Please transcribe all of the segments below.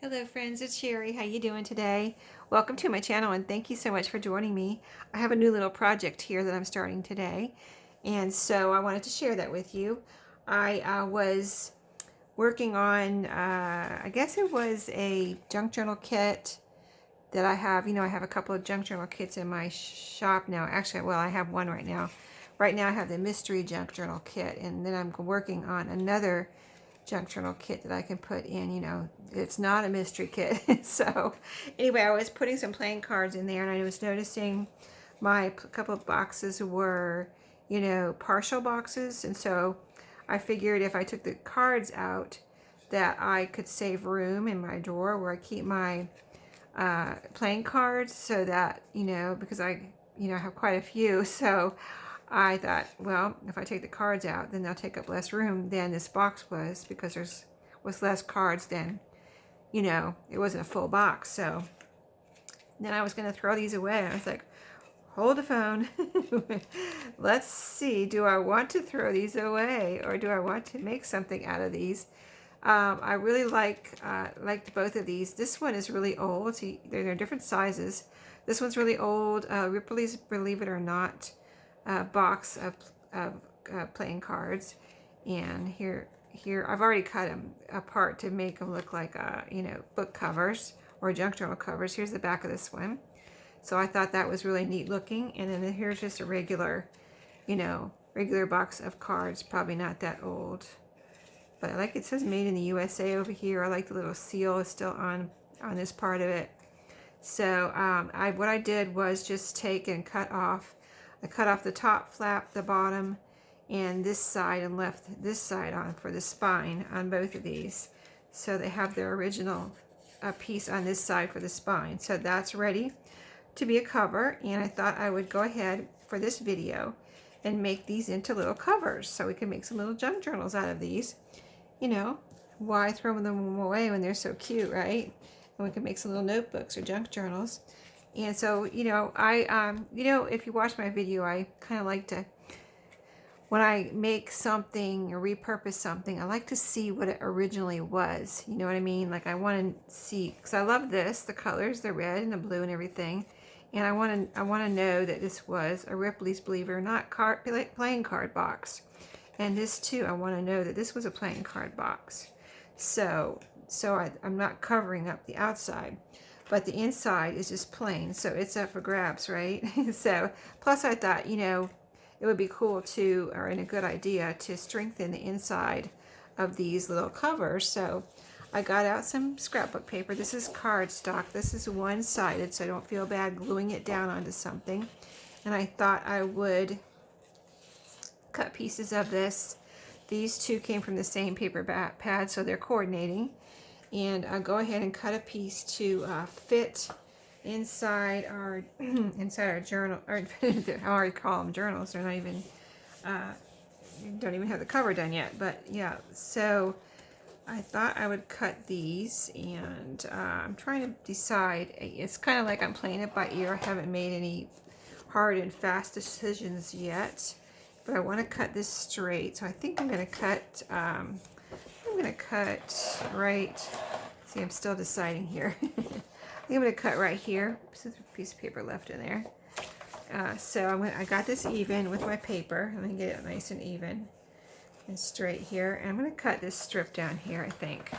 Hello friends, it's Sherry. How you doing today? Welcome to my channel and thank you so much for joining me. I have a new little project here that I'm starting today, and so I wanted to share that with you. I was working on, I guess it was a junk journal kit that I have. I have a couple of junk journal kits in my shop now. Actually, well, I have one right now. Right now I have the mystery junk journal kit, and then I'm working on another junk journal kit that I can put in. It's not a mystery kit. So anyway, I was putting some playing cards in there, and I was noticing my couple of boxes were, partial boxes. And so I figured if I took the cards out that I could save room in my drawer where I keep my playing cards, so that, because I have quite a few. So I thought, well, if I take the cards out, then they'll take up less room than this box was, because was less cards than, it wasn't a full box. So then I was going to throw these away. And I was like, hold the phone. Let's see, do I want to throw these away, or do I want to make something out of these? I really liked both of these. This one is really old. See, they're different sizes. This one's really old. Ripley's Believe It or Not box of playing cards, and here I've already cut them apart to make them look like book covers or junk journal covers. Here's the back of this one. So I thought that was really neat looking. And then here's just a regular box of cards, probably not that old. But I like it says made in the USA over here. I like the little seal is still on this part of it. So what I did was just take and cut off. I cut off the top flap, the bottom, and this side, and left this side on for the spine on both of these. So they have their original piece on this side for the spine. So that's ready to be a cover. And I thought I would go ahead for this video and make these into little covers, so we can make some little junk journals out of these. Why throw them away when they're so cute, right? And we can make some little notebooks or junk journals. And so, if you watch my video, I kind of like to, when I make something or repurpose something, I like to see what it originally was. You know what I mean? Like, I want to see, because I love this, the colors, the red and the blue and everything. And I want to know that this was a Ripley's Believe It or Not playing card box. And this too, I want to know that this was a playing card box. So I'm not covering up the outside, but the inside is just plain. So it's up for grabs, right? So plus I thought, it would be cool to, or a good idea to strengthen the inside of these little covers. So I got out some scrapbook paper. This is cardstock. This is one-sided, so I don't feel bad gluing it down onto something. And I thought I would cut pieces of this. These two came from the same paper pad, so they're coordinating. And I'll go ahead and cut a piece to fit inside our journal. Or I already call them journals. They're not even don't even have the cover done yet. But yeah, so I thought I would cut these, and I'm trying to decide. It's kind of like I'm playing it by ear. I haven't made any hard and fast decisions yet, but I want to cut this straight. So I think I'm going to cut. I'm going to cut right. See, I'm still deciding here. I think I'm going to cut right here. There's a piece of paper left in there. So I got this even with my paper. Let me get it nice and even and straight here. And I'm going to cut this strip down here, I think.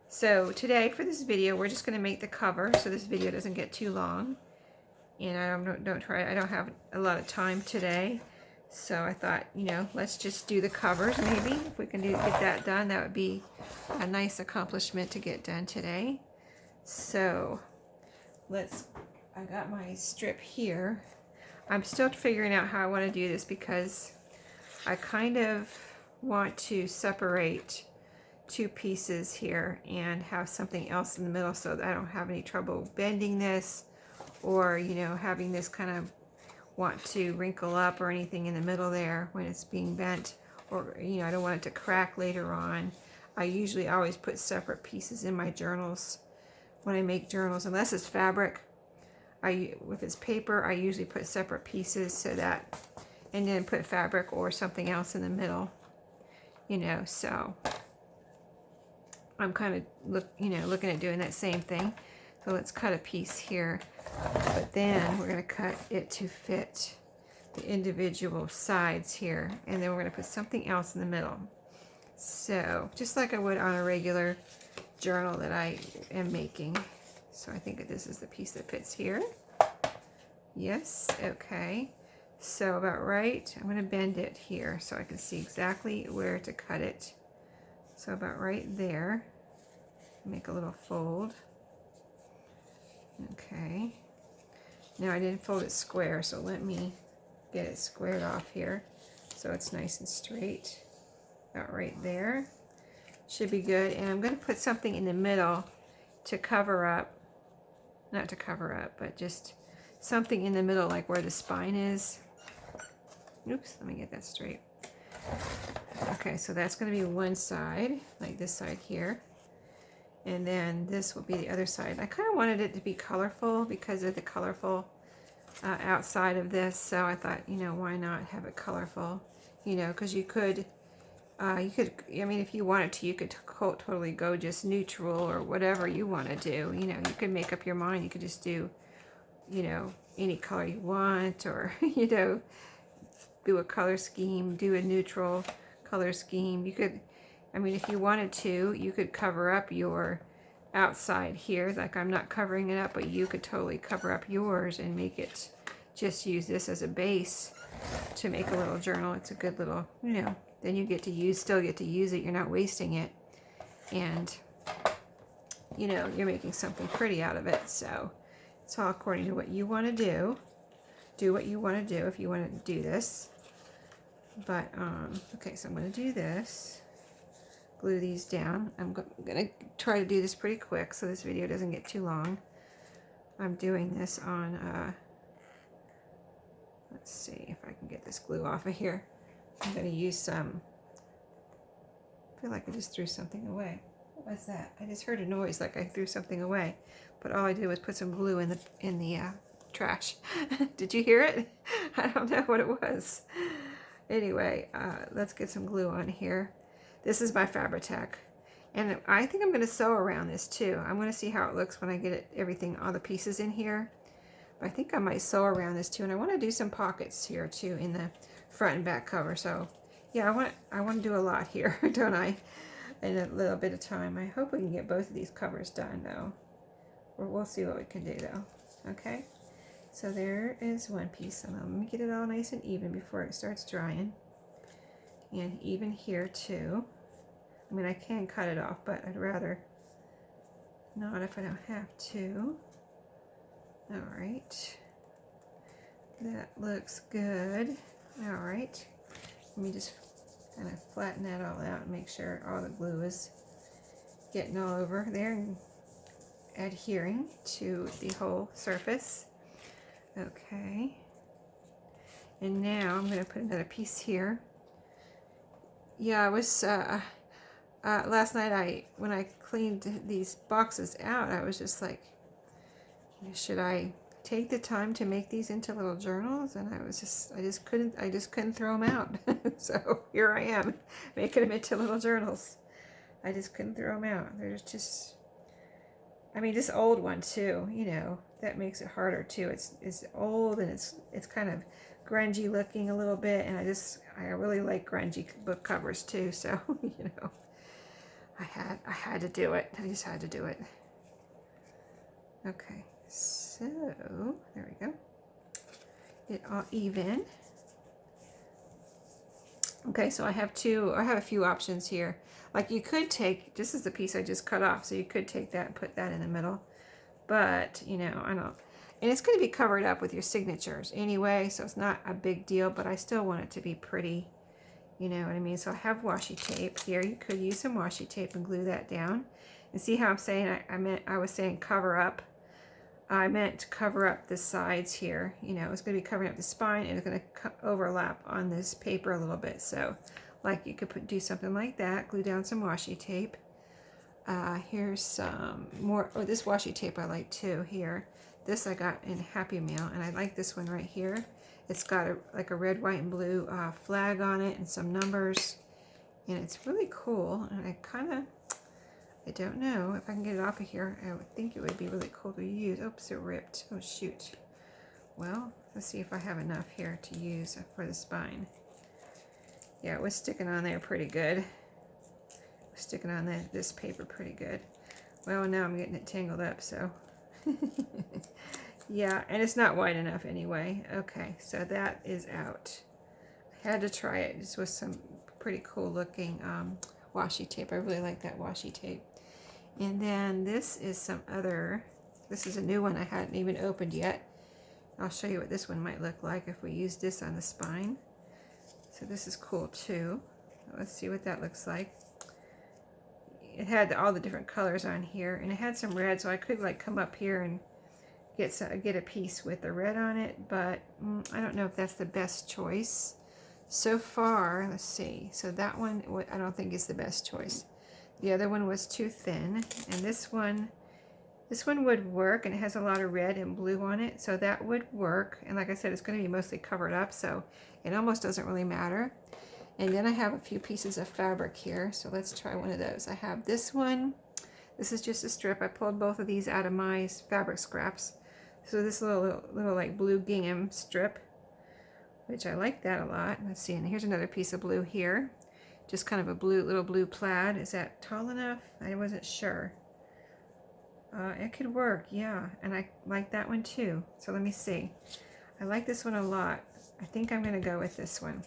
So today for this video, we're just going to make the cover so this video doesn't get too long. And I don't have a lot of time today. So I thought, let's just do the covers maybe. If we can get that done, that would be a nice accomplishment to get done today. So I got my strip here. I'm still figuring out how I want to do this, because I kind of want to separate two pieces here and have something else in the middle, so that I don't have any trouble bending this, or having this kind of want to wrinkle up or anything in the middle there when it's being bent, or I don't want it to crack later on. I usually always put separate pieces in my journals when I make journals, unless it's fabric. If it's paper, I usually put separate pieces, so that, and then put fabric or something else in the middle, so I'm kind of looking at doing that same thing. So let's cut a piece here, but then we're going to cut it to fit the individual sides here, and then we're going to put something else in the middle. So just like I would on a regular journal that I am making. So I think that this is the piece that fits here. Yes, okay. So about right, I'm going to bend it here so I can see exactly where to cut it. So about right there. Make a little fold. Okay. Now I didn't fold it square, so let me get it squared off here so it's nice and straight. About right there. Should be good. And I'm going to put something in the middle to cover up, not to cover up, but just something in the middle like where the spine is. Oops, let me get that straight. Okay, so that's going to be one side, like this side here. And then this will be the other side. I kind of wanted it to be colorful because of the colorful outside of this. So I thought, why not have it colorful? Because you could, I mean, if you wanted to, you could totally go just neutral or whatever you want to do. You could make up your mind. You could just do, any color you want, or, do a color scheme, do a neutral color scheme. You could, I mean, if you wanted to, you could cover up your outside here. Like I'm not covering it up, but you could totally cover up yours and make it, just use this as a base to make a little journal. It's a good little, then you get to still get to use it. You're not wasting it. And, you're making something pretty out of it. So it's all according to what you want to do. Do what you want to do if you want to do this. But, okay, so I'm going to do this. Glue these down. I'm going to try to do this pretty quick so this video doesn't get too long. I'm doing this on, let's see if I can get this glue off of here. I'm going to use some, I feel like I just threw something away. What was that? I just heard a noise like I threw something away. But all I did was put some glue in the trash. Did you hear it? I don't know what it was. Anyway, let's get some glue on here. This is my Fabri-Tac, and I think I'm going to sew around this too. I'm going to see how it looks when I get all the pieces in here. But I think I might sew around this too, and I want to do some pockets here too in the front and back cover. So yeah, I want to do a lot here, don't I? In a little bit of time. I hope we can get both of these covers done though. Or we'll see what we can do though. Okay. So there is one piece, and let me get it all nice and even before it starts drying. And even here too. I mean, I can cut it off, but I'd rather not if I don't have to. All right. That looks good. All right. Let me just kind of flatten that all out and make sure all the glue is getting all over there and adhering to the whole surface. Okay. And now I'm going to put another piece here. Yeah, I was, last night when I cleaned these boxes out, I was just like, should I take the time to make these into little journals? And I just couldn't throw them out. So here I am, making them into little journals. I just couldn't throw them out. There's just, I mean, this old one too, that makes it harder too. It's old and it's kind of grungy looking a little bit, and I really like grungy book covers too, so I had to do it. I just had to do it. Okay, so there we go. Get all even. Okay, so I have a few options here. Like you could take, this is the piece I just cut off, so you could take that and put that in the middle. But, I don't, and it's going to be covered up with your signatures anyway, so it's not a big deal, but I still want it to be pretty, you know what I mean? So I have washi tape here. You could use some washi tape and glue that down. And see how I'm saying, I was saying cover up. I meant to cover up the sides here. It's going to be covering up the spine, and it's going to overlap on this paper a little bit. So, like, you could do something like that. Glue down some washi tape. Here's some more. Oh, this washi tape I like too. Here, this I got in Happy Mail, and I like this one right here. It's got like a red, white, and blue flag on it, and some numbers, and it's really cool. And I don't know if I can get it off of here. I would think it would be really cool to use. Oops, it ripped. Oh, shoot. Well, let's see if I have enough here to use for the spine. Yeah, it was sticking on there pretty good. It was sticking on this paper pretty good. Well, now I'm getting it tangled up, so. Yeah, and it's not wide enough anyway. Okay, so that is out. I had to try it. This was some pretty cool looking washi tape. I really like that washi tape. And then this is some other, this is a new one I hadn't even opened yet. I'll show you what this one might look like if we use this on the spine. So this is cool too. Let's see what that looks like. It had all the different colors on here, and it had some red, so I could like come up here and get a piece with the red on it, but I don't know if that's the best choice. So far, let's see. So that one, I don't think is the best choice. The other one was too thin, and this one would work, and it has a lot of red and blue on it, so that would work. And like I said, it's going to be mostly covered up, so it almost doesn't really matter. And then I have a few pieces of fabric here, so let's try one of those. I have this one. This is just a strip. I pulled both of these out of my fabric scraps. So this little like blue gingham strip, which I like that a lot. Let's see, and here's another piece of blue here. Just kind of a little blue plaid. Is that tall enough? I wasn't sure. It could work, yeah. And I like that one too. So let me see. I like this one a lot. I think I'm going to go with this one.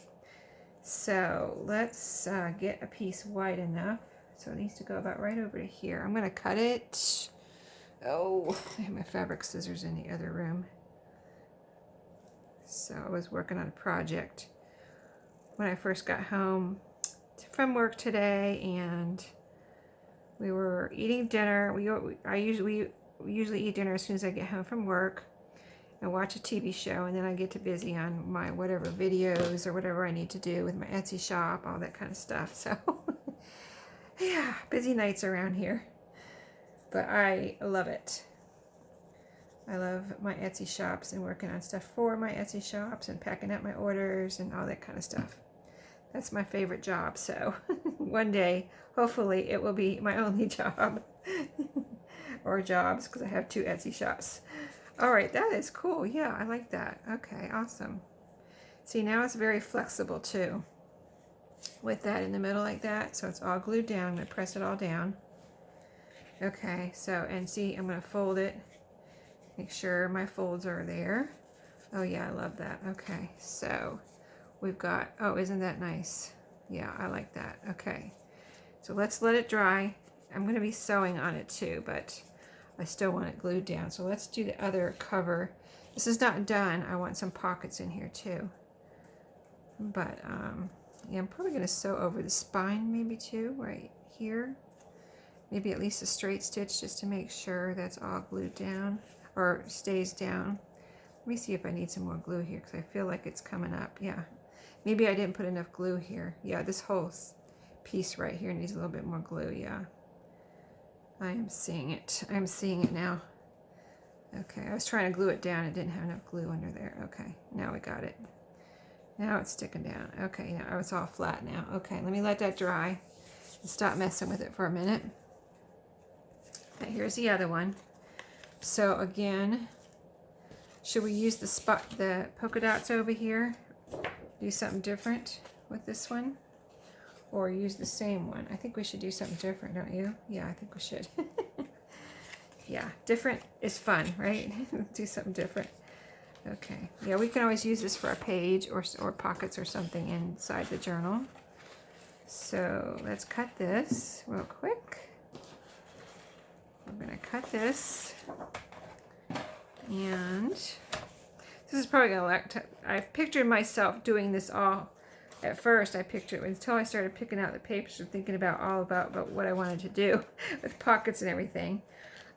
So let's get a piece wide enough. So it needs to go about right over to here. I'm going to cut it. Oh, I have my fabric scissors in the other room. So I was working on a project when I first got home from work today, and we were eating dinner. We usually eat dinner as soon as I get home from work and watch a TV show, and then I get to busy on my whatever videos or whatever I need to do with my Etsy shop, all that kind of stuff. So yeah, busy nights around here, but I love it. I love my Etsy shops and working on stuff for my Etsy shops and packing up my orders and all that kind of stuff. That's my favorite job. So one day, hopefully, it will be my only job or jobs, because I have 2 Etsy shops. All right, that is cool. Yeah, I like that. Okay, awesome. See, now it's very flexible too with that in the middle like that. So it's all glued down. I'm going to press it all down. Okay, so, and see, I'm going to fold it. Make sure my folds are there. Oh yeah, I love that. Okay, so we've got, oh, isn't that nice? Yeah, I like that. Okay, so let's let it dry. I'm going to be sewing on it too, but I still want it glued down. So let's do the other cover. This is not done. I want some pockets in here too. But yeah, I'm probably going to sew over the spine maybe too, right here. Maybe at least a straight stitch just to make sure that's all glued down or stays down. Let me see if I need some more glue here, because I feel like it's coming up. Yeah, maybe I didn't put enough glue here. Yeah, this whole piece right here needs a little bit more glue. Yeah, I am seeing it. I'm seeing it now. Okay, I was trying to glue it down. It didn't have enough glue under there. Okay, now we got it. Now it's sticking down. Okay, now it's all flat now. Okay, let me let that dry and stop messing with it for a minute. Okay, here's the other one. So again, should we use the polka dots over here? Do something different with this one? Or use the same one? I think we should do something different, don't you? Yeah, I think we should. Yeah, different is fun, right? Do something different. Okay. Yeah, we can always use this for a page or pockets or something inside the journal. So let's cut this real quick. We're going to cut this. And this is probably going to, I pictured myself doing this all. At first, I pictured it until I started picking out the papers and thinking about what I wanted to do with pockets and everything.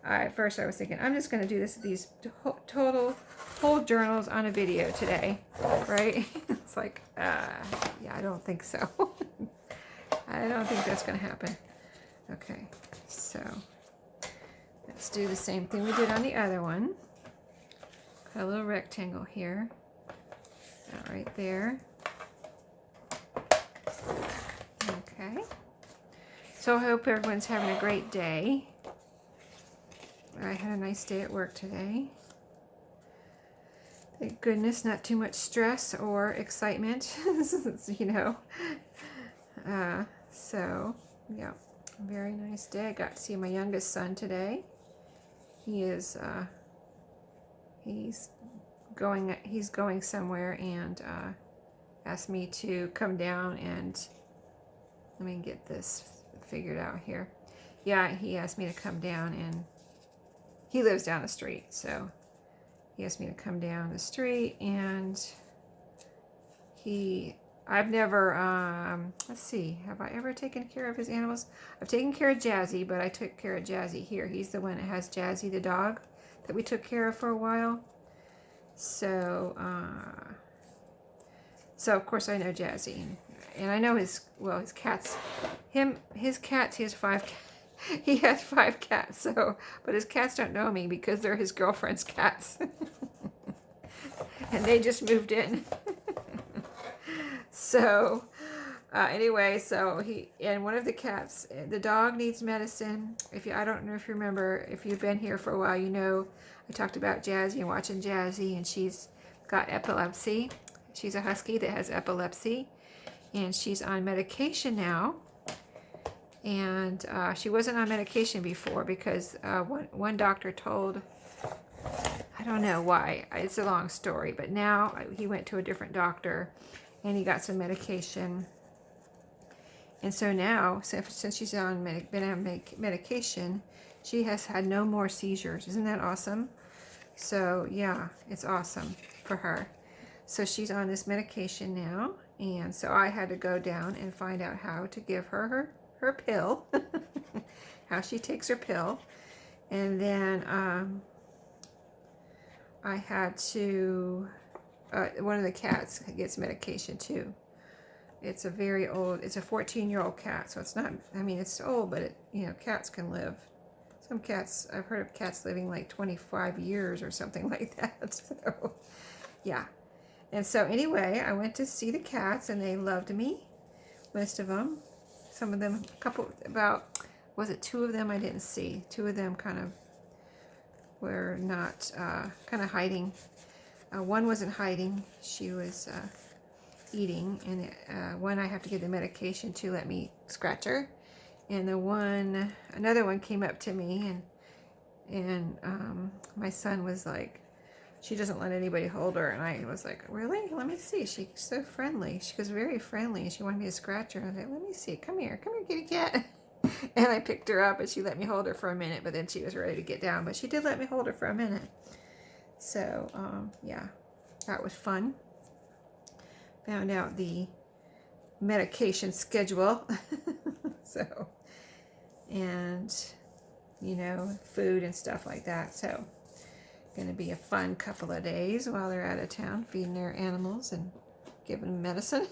At first, I was thinking, I'm just going to do these whole journals on a video today, right? It's like, yeah, I don't think so. I don't think that's going to happen. Okay, so let's do the same thing we did on the other one. Cut a little rectangle here, right there. Okay. So So I hope everyone's having a great day. I had a nice day at work today. Thank goodness, not too much stress or excitement, you know. So, yeah, very nice day. I got to see my youngest son today. He is, he's going somewhere, and asked me to come down and, let me get this figured out here. Yeah, he asked me to come down, and he lives down the street, so he asked me to come down the street, and I've never, let's see, have I ever taken care of his animals? I've taken care of Jazzy, but I took care of Jazzy here. He's the one that has Jazzy, the dog, that we took care of for a while. So, so of course I know Jazzy, and I know his cats. His cats, he has 5 cats. He has 5 cats, so, but his cats don't know me because they're his girlfriend's cats. And they just moved in. So, anyway, so and one of the cats, the dog needs medicine. I don't know if you remember, if you've been here for a while, you know, I talked about Jazzy and watching Jazzy, and she's got epilepsy. She's a husky that has epilepsy, and she's on medication now. And she wasn't on medication before because one doctor told, I don't know why, it's a long story, but now he went to a different doctor and he got some medication. And so now, since she's been on medication, she has had no more seizures. Isn't that awesome? So yeah, it's awesome for her. So she's on this medication now, and so I had to go down and find out how to give her her pill, how she takes her pill. And then I had to, one of the cats gets medication too. It's a very old, it's a 14-year-old cat, so it's not, I mean, it's old, but you know, cats can live. Some cats, I've heard of cats living like 25 years or something like that. So yeah. And so anyway, I went to see the cats, and they loved me, most of them. Some of them, was it 2 of them I didn't see? 2 of them kind of were not, kind of hiding. One wasn't hiding. She was eating, and one I have to give the medication to let me scratch her. And another one came up to me, and my son was like, she doesn't let anybody hold her. And I was like, really? Let me see. She's so friendly. She was very friendly, and she wanted me to scratch her. I was like, let me see. Come here, kitty cat. And I picked her up, and she let me hold her for a minute, but then she was ready to get down. But she did let me hold her for a minute. So, yeah, that was fun. Found out the medication schedule. So, and, you know, food and stuff like that. So, going to be a fun couple of days while they're out of town, feeding their animals and giving them medicine.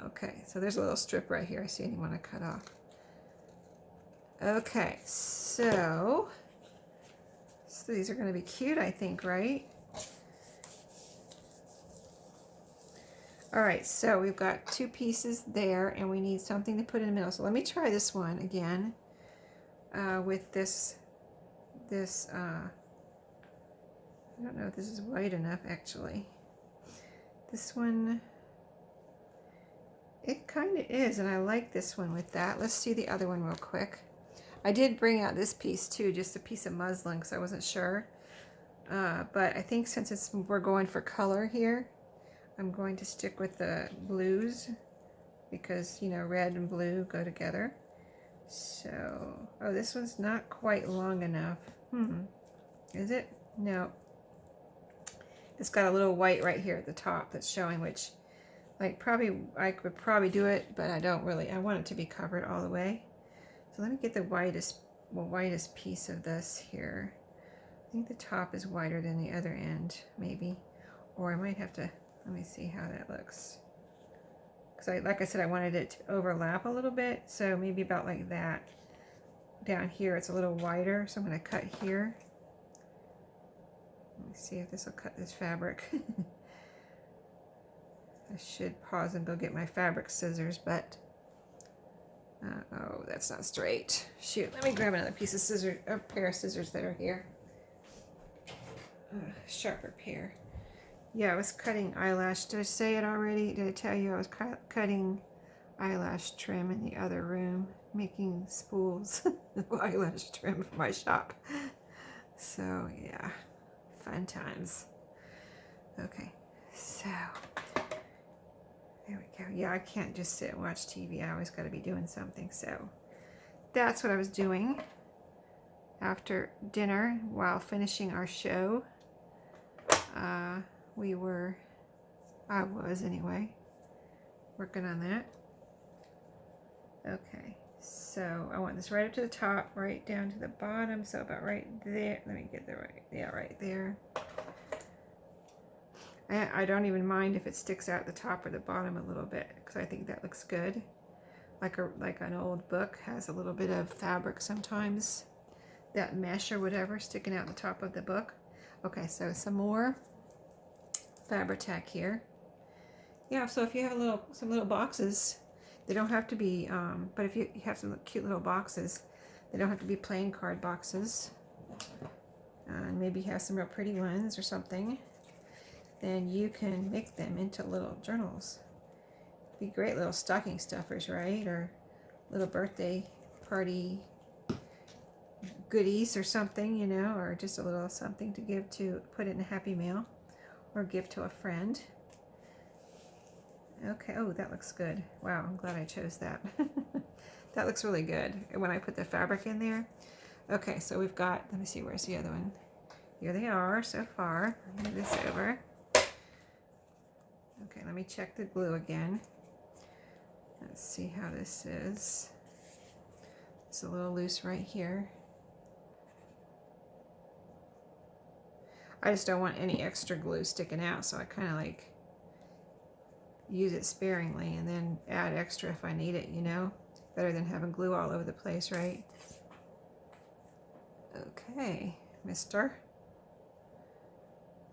Okay, so there's a little strip right here. I see anyone to cut off. Okay, so these are going to be cute, I think, right? All right, so we've got 2 pieces there, and we need something to put in the middle. So let me try this one again with this, I don't know if this is white enough, actually. This one, it kind of is, and I like this one with that. Let's see the other one real quick. I did bring out this piece too, just a piece of muslin, because I wasn't sure. But I think since we're going for color here, I'm going to stick with the blues, because, you know, red and blue go together. So, oh, this one's not quite long enough. Is it? No. It's got a little white right here at the top that's showing, which, like, I could probably do it, but I don't really. I want it to be covered all the way. So let me get the whitest piece of this here. I think the top is wider than the other end, maybe. Or I might have to, let me see how that looks. Because like I said, I wanted it to overlap a little bit, so maybe about like that. Down here it's a little wider, so I'm going to cut here. Let me see if this will cut this fabric. I should pause and go get my fabric scissors, but Oh, that's not straight. Shoot, let me grab another piece of scissors, a pair of scissors that are here. Sharper pair. Yeah, I was cutting eyelash. Did I say it already? Did I tell you I was cutting eyelash trim in the other room, making spools of eyelash trim for my shop. So yeah, fun times. Okay, so there we go. Yeah, I can't just sit and watch TV. I always got to be doing something. So that's what I was doing after dinner while finishing our show. I was anyway, working on that. Okay, so I want this right up to the top, right down to the bottom, so about right there. Let me get the right, yeah, right there. I don't even mind if it sticks out the top or the bottom a little bit, because I think that looks good. Like an old book has a little bit of fabric sometimes, that mesh or whatever sticking out the top of the book. Okay, so some more Fabri-Tac here. Yeah, so if you have some little boxes, they don't have to be, but if you have some cute little boxes, they don't have to be plain card boxes. And maybe you have some real pretty ones or something, then you can make them into little journals. Be great little stocking stuffers, right? Or little birthday party goodies or something, you know, or just a little something to give to, put in a Happy Mail or give to a friend. Okay, oh, that looks good. Wow, I'm glad I chose that. That looks really good when I put the fabric in there. Okay, so we've got, let me see, where's the other one? Here they are so far. Move this over. Okay, let me check the glue again. Let's see how this is. It's a little loose right here. I just don't want any extra glue sticking out, so I kind of like use it sparingly and then add extra if I need it, you know? Better than having glue all over the place, right? Okay, mister.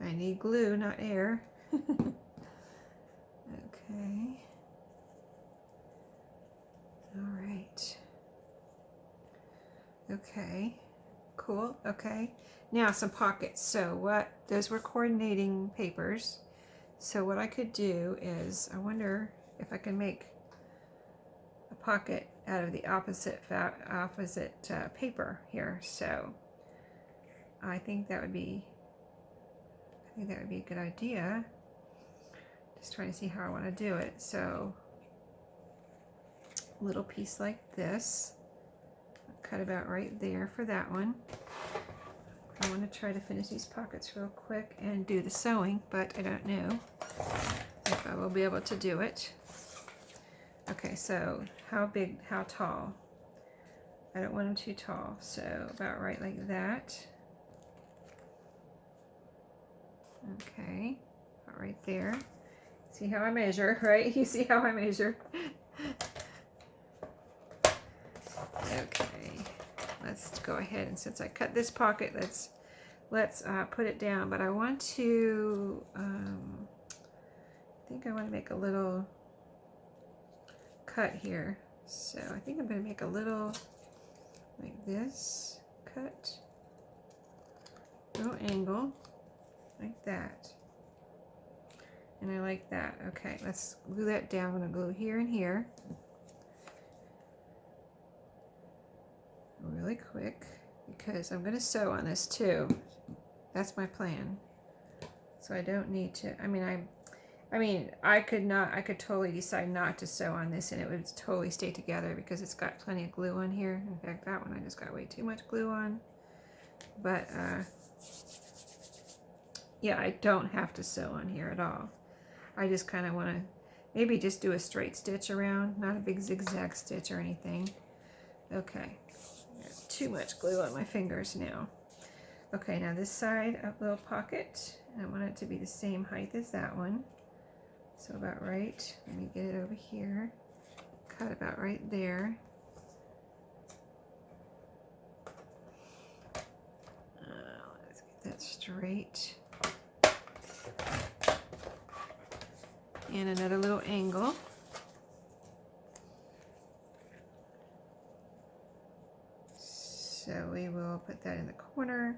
I need glue, not air. Okay. All right. Okay. Cool. Okay. Now some pockets. So those were coordinating papers. So what I could do is, I wonder if I can make a pocket out of the opposite paper here. So I think that would be a good idea. Just trying to see how I want to do it. So a little piece like this. Cut about right there for that one. I want to try to finish these pockets real quick and do the sewing, but I don't know if I will be able to do it. Okay, so how big, how tall? I don't want them too tall, so about right like that. Okay, about right there. See how I measure, right? You see how I measure. Okay, let's go ahead, and since I cut this pocket, let's put it down. But I want to, I think I want to make a little cut here. So I think I'm going to make a little like this cut, little angle like that. And I like that. Okay, let's glue that down. I'm going to glue here and here really quick because I'm going to sew on this too. That's my plan. So I don't need to, I mean, I could totally decide not to sew on this and it would totally stay together because it's got plenty of glue on here. In fact, that one I just got way too much glue on. But yeah, I don't have to sew on here at all. I just kind of want to maybe just do a straight stitch around, not a big zigzag stitch or anything. Okay, got too much glue on my fingers now. Okay, now this side of little pocket, I want it to be the same height as that one. So about right, let me get it over here, cut about right there. Let's get that straight. And another little angle. I'll put that in the corner.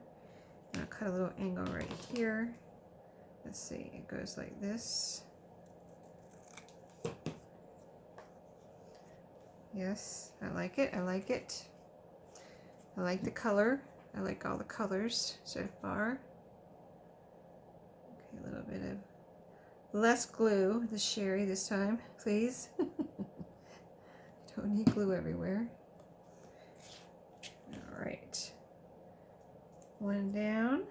And I'll cut a little angle right here. Let's see, it goes like this. Yes, I like it. I like it. I like the color. I like all the colors so far. Okay, a little bit of less glue, the sherry this time, please. Don't need glue everywhere. All right. One down.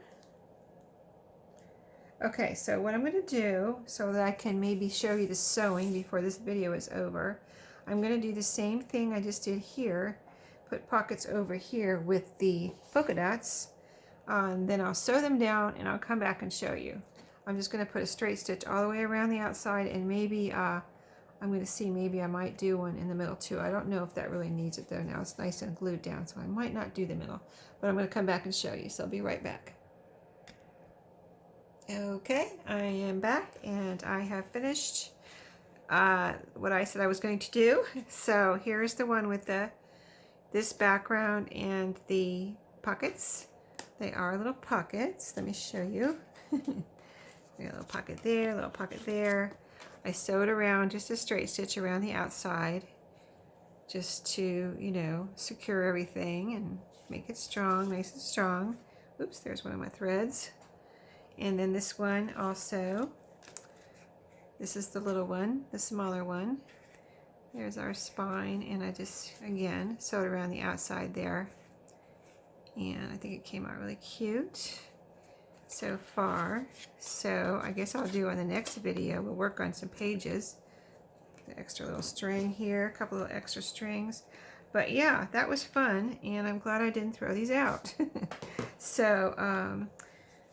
Okay, so what I'm going to do, so that I can maybe show you the sewing before this video is over, I'm going to do the same thing I just did here, put pockets over here with the polka dots, then I'll sew them down and I'll come back and show you. I'm just going to put a straight stitch all the way around the outside, and maybe I'm going to see, maybe I might do one in the middle too. I don't know if that really needs it though. Now it's nice and glued down, so I might not do the middle, but I'm going to come back and show you, so I'll be right back. Okay, I am back and I have finished what I said I was going to do. So here's the one with this background and the pockets. They are little pockets. Let me show you. We got a little pocket there, a little pocket there. I sewed around just a straight stitch around the outside just to, you know, secure everything and make it strong, nice and strong. Oops, there's one of my threads. And then this one also, this is the little one, the smaller one. There's our spine, and I just, again, sewed around the outside there. And I think it came out really cute so far. So I guess I'll do on the next video, we'll work on some pages. The extra little string here, a couple of extra strings. But yeah, that was fun, and I'm glad I didn't throw these out. So,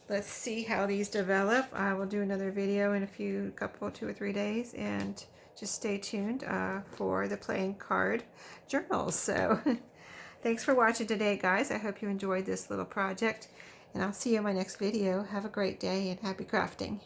let's see how these develop. I will do another video in a couple, 2 or 3 days, and just stay tuned for the playing card journals. So thanks for watching today, guys. I hope you enjoyed this little project, and I'll see you in my next video. Have a great day and happy crafting.